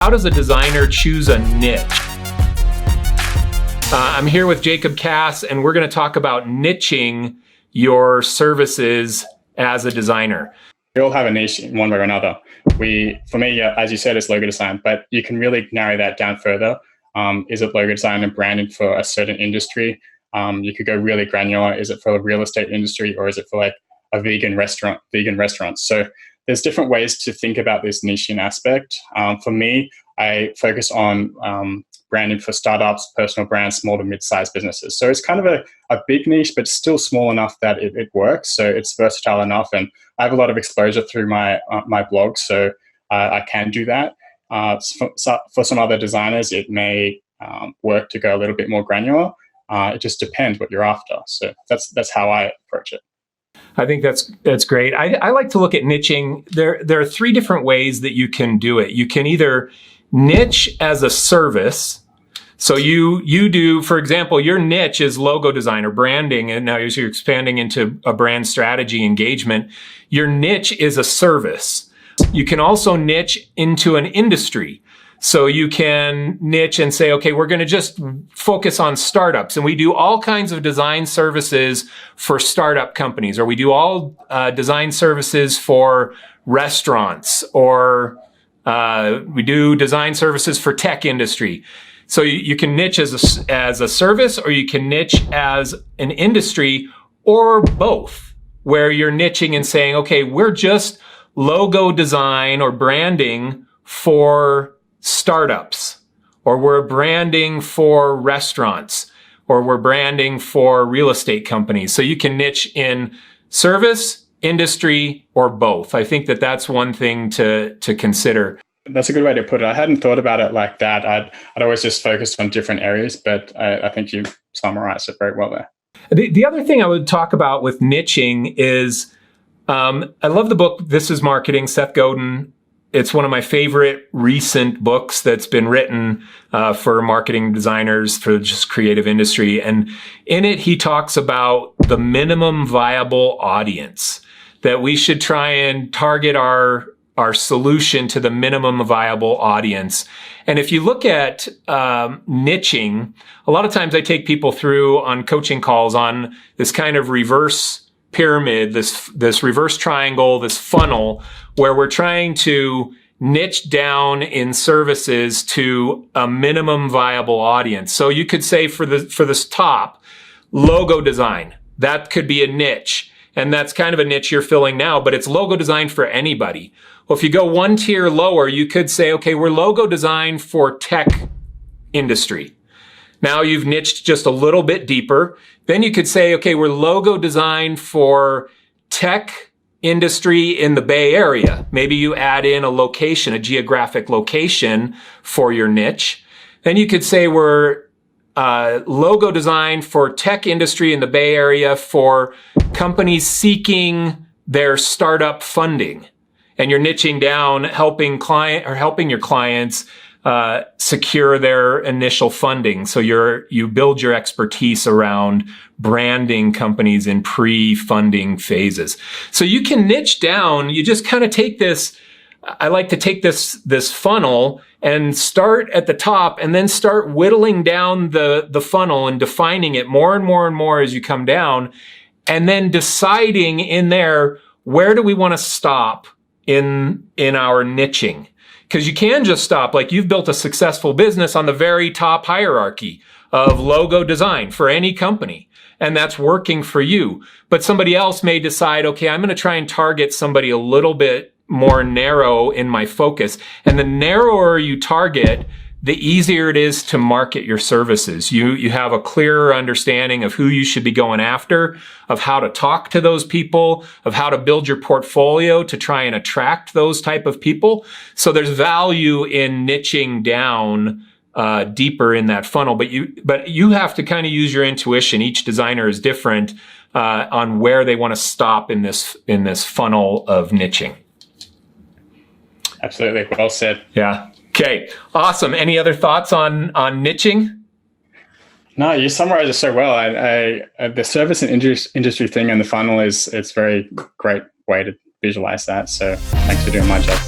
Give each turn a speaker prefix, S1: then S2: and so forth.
S1: How does a designer choose a niche? I'm here with Jacob Cass, and we're going to talk about niching your services as a designer.
S2: We all have a niche in one way or another. For me, as you said, it's logo design, but you can really narrow that down further. Is it logo design and branding for a certain industry? You could go really granular. Is it for the real estate industry, or is it for like a vegan restaurant? So there's different ways to think about this niching aspect. For me, I focus on branding for startups, personal brands, small to mid-sized businesses. So it's kind of a big niche, but still small enough that it works. So it's versatile enough, and I have a lot of exposure through my blog, so I can do that. For some other designers, it may work to go a little bit more granular. It just depends what you're after. So that's how I approach it.
S1: I think that's great. I like to look at niching. There are three different ways that you can do it. You can either niche as a service. So you do, for example, your niche is logo design or branding, and now as you're expanding into a brand strategy engagement, your niche is a service. You can also niche into an industry. So you can niche and say, okay, we're going to just focus on startups. And we do all kinds of design services for startup companies, or we do all design services for restaurants, or we do design services for tech industry. So you can niche as a service, or you can niche as an industry, or both, where you're niching and saying, okay, we're just logo design or branding for startups, or we're branding for restaurants, or we're branding for real estate companies. So you can niche in service, industry, or both. I think that's one thing to consider.
S2: That's a good way to put it. I hadn't thought about it like that. I'd always just focused on different areas, but I think you summarized it very well there.
S1: The other thing I would talk about with niching is, I love the book, This is Marketing, Seth Godin. It's one of my favorite recent books that's been written for marketing designers, for just creative industry. And in it, he talks about the minimum viable audience, that we should try and target our solution to the minimum viable audience. And if you look at niching, a lot of times I take people through on coaching calls on this kind of reverse pyramid, this reverse triangle, this funnel, where we're trying to niche down in services to a minimum viable audience. So you could say for this top, logo design, that could be a niche. And that's kind of a niche you're filling now, but it's logo design for anybody. Well, if you go one tier lower, you could say, okay, we're logo design for tech industry. Now you've niched just a little bit deeper. Then you could say, okay, we're logo design for tech industry in the Bay Area. Maybe you add in a location, a geographic location for your niche. Then you could say we're logo design for tech industry in the Bay Area for companies seeking their startup funding. And you're niching down, helping your clients secure their initial funding. So you build your expertise around branding companies in pre-funding phases. So you can niche down. You just kind of take this. I like to take this funnel and start at the top, and then start whittling down the funnel and defining it more and more and more as you come down, and then deciding in there, where do we want to stop in our niching? Because you can just stop, like you've built a successful business on the very top hierarchy of logo design for any company, and that's working for you. But somebody else may decide, okay, I'm going to try and target somebody a little bit more narrow in my focus. And the narrower you target, the easier it is to market your services. You have a clearer understanding of who you should be going after, of how to talk to those people, of how to build your portfolio to try and attract those type of people. So there's value in niching down deeper in that funnel, but you have to kind of use your intuition. Each designer is different on where they want to stop in this funnel of niching.
S2: Absolutely. Well said.
S1: Yeah. Okay. Awesome. Any other thoughts on niching?
S2: No, you summarized it so well. The service and industry thing in the funnel it's very great way to visualize that. So thanks for doing my job.